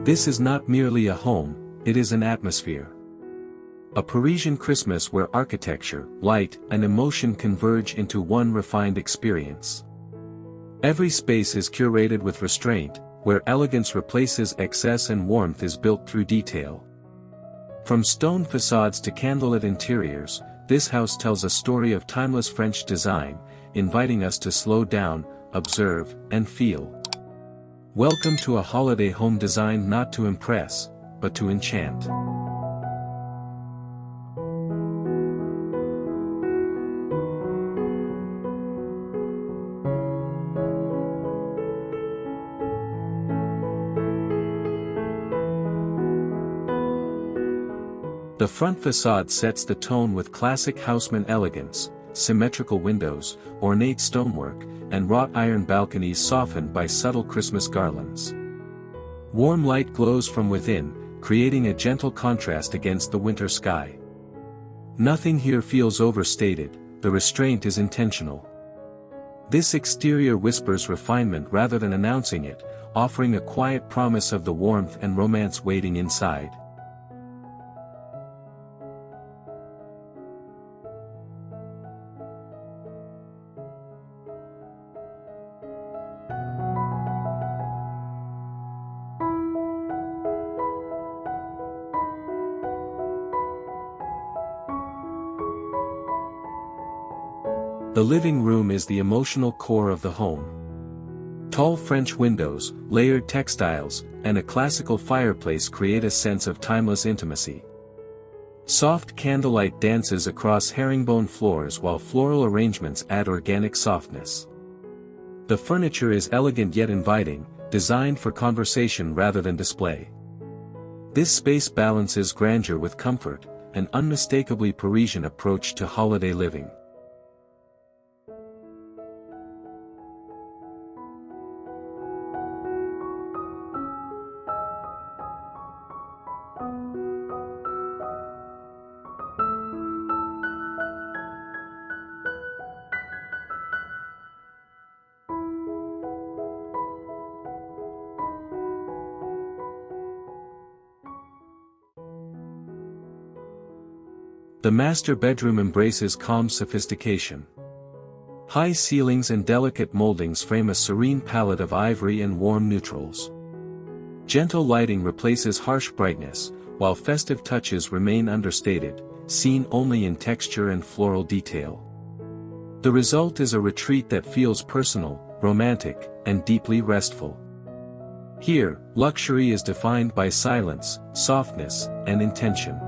This is not merely a home, it is an atmosphere. A Parisian Christmas where architecture, light, and emotion converge into one refined experience. Every space is curated with restraint, where elegance replaces excess and warmth is built through detail. From stone facades to candlelit interiors, this house tells a story of timeless French design, inviting us to slow down, observe, and feel. Welcome to a holiday home designed not to impress, but to enchant. The front facade sets the tone with classic Haussmann elegance, symmetrical windows, ornate stonework, and wrought iron balconies softened by subtle Christmas garlands. Warm light glows from within, creating a gentle contrast against the winter sky. Nothing here feels overstated, the restraint is intentional. This exterior whispers refinement rather than announcing it, offering a quiet promise of the warmth and romance waiting inside. The living room is the emotional core of the home. Tall French windows, layered textiles, and a classical fireplace create a sense of timeless intimacy. Soft candlelight dances across herringbone floors while floral arrangements add organic softness. The furniture is elegant yet inviting, designed for conversation rather than display. This space balances grandeur with comfort, an unmistakably Parisian approach to holiday living. The master bedroom embraces calm sophistication. High ceilings and delicate moldings frame a serene palette of ivory and warm neutrals. Gentle lighting replaces harsh brightness, while festive touches remain understated, seen only in texture and floral detail. The result is a retreat that feels personal, romantic, and deeply restful. Here, luxury is defined by silence, softness, and intention.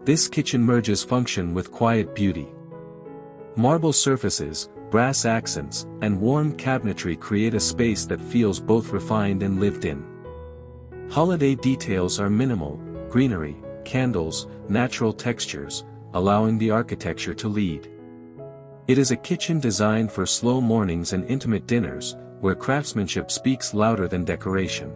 This kitchen merges function with quiet beauty. Marble surfaces, brass accents, and warm cabinetry create a space that feels both refined and lived in. Holiday details are minimal: greenery, candles, natural textures, allowing the architecture to lead. It is a kitchen designed for slow mornings and intimate dinners, where craftsmanship speaks louder than decoration.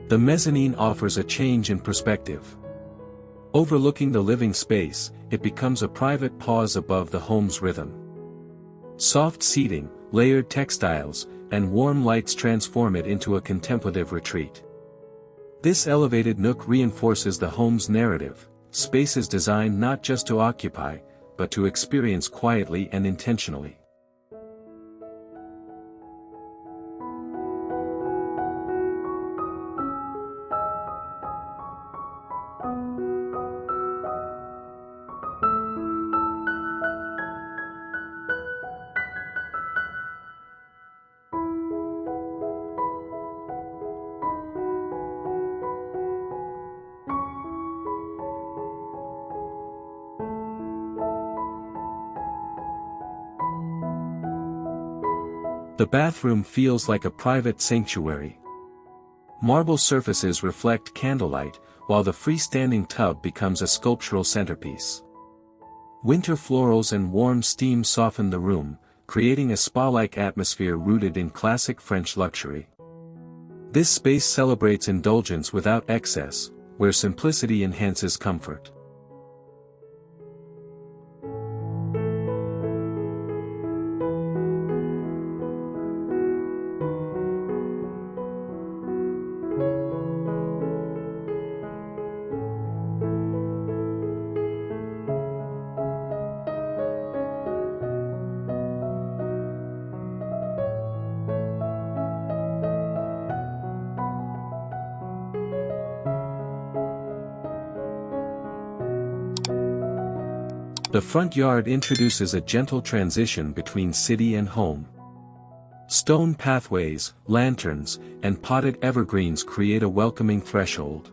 The mezzanine offers a change in perspective. Overlooking the living space, it becomes a private pause above the home's rhythm. Soft seating, layered textiles, and warm lights transform it into a contemplative retreat. This elevated nook reinforces the home's narrative: space is designed not just to occupy, but to experience quietly and intentionally. The bathroom feels like a private sanctuary. Marble surfaces reflect candlelight, while the freestanding tub becomes a sculptural centerpiece. Winter florals and warm steam soften the room, creating a spa-like atmosphere rooted in classic French luxury. This space celebrates indulgence without excess, where simplicity enhances comfort. The front yard introduces a gentle transition between city and home. Stone pathways, lanterns, and potted evergreens create a welcoming threshold.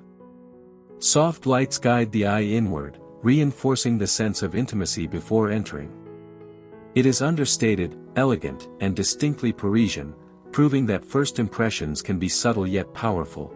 Soft lights guide the eye inward, reinforcing the sense of intimacy before entering. It is understated, elegant, and distinctly Parisian, proving that first impressions can be subtle yet powerful.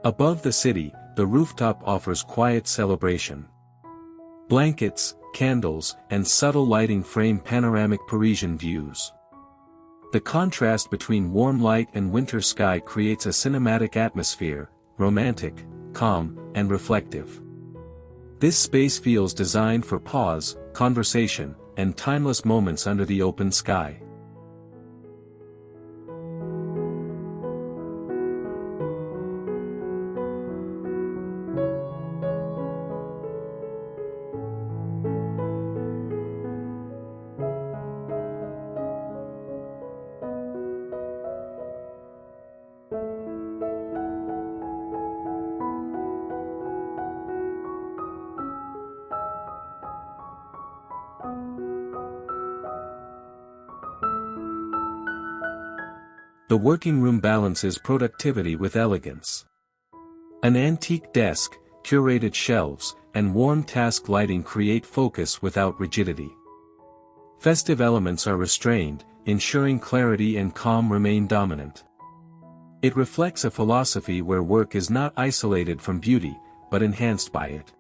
Above the city, the rooftop offers quiet celebration. Blankets, candles, and subtle lighting frame panoramic Parisian views. The contrast between warm light and winter sky creates a cinematic atmosphere, romantic, calm, and reflective. This space feels designed for pause, conversation, and timeless moments under the open sky. The working room balances productivity with elegance. An antique desk, curated shelves, and warm task lighting create focus without rigidity. Festive elements are restrained, ensuring clarity and calm remain dominant. It reflects a philosophy where work is not isolated from beauty, but enhanced by it.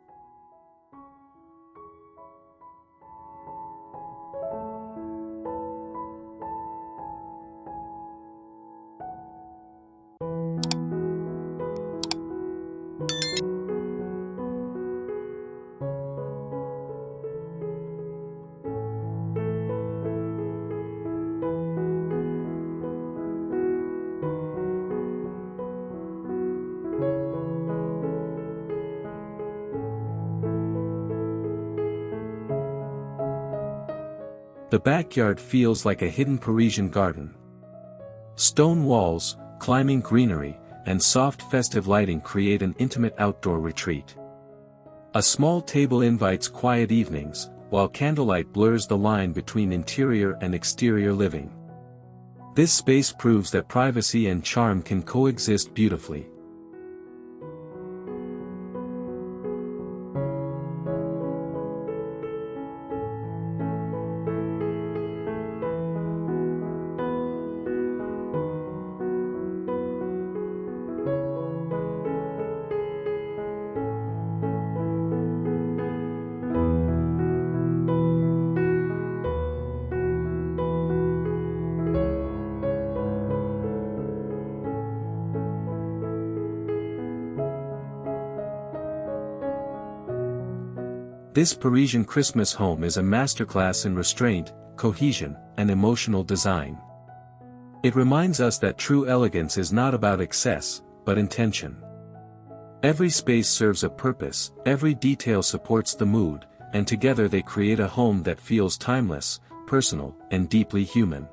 The backyard feels like a hidden Parisian garden. Stone walls, climbing greenery, and soft festive lighting create an intimate outdoor retreat. A small table invites quiet evenings, while candlelight blurs the line between interior and exterior living. This space proves that privacy and charm can coexist beautifully. This Parisian Christmas home is a masterclass in restraint, cohesion, and emotional design. It reminds us that true elegance is not about excess, but intention. Every space serves a purpose, every detail supports the mood, and together they create a home that feels timeless, personal and deeply human.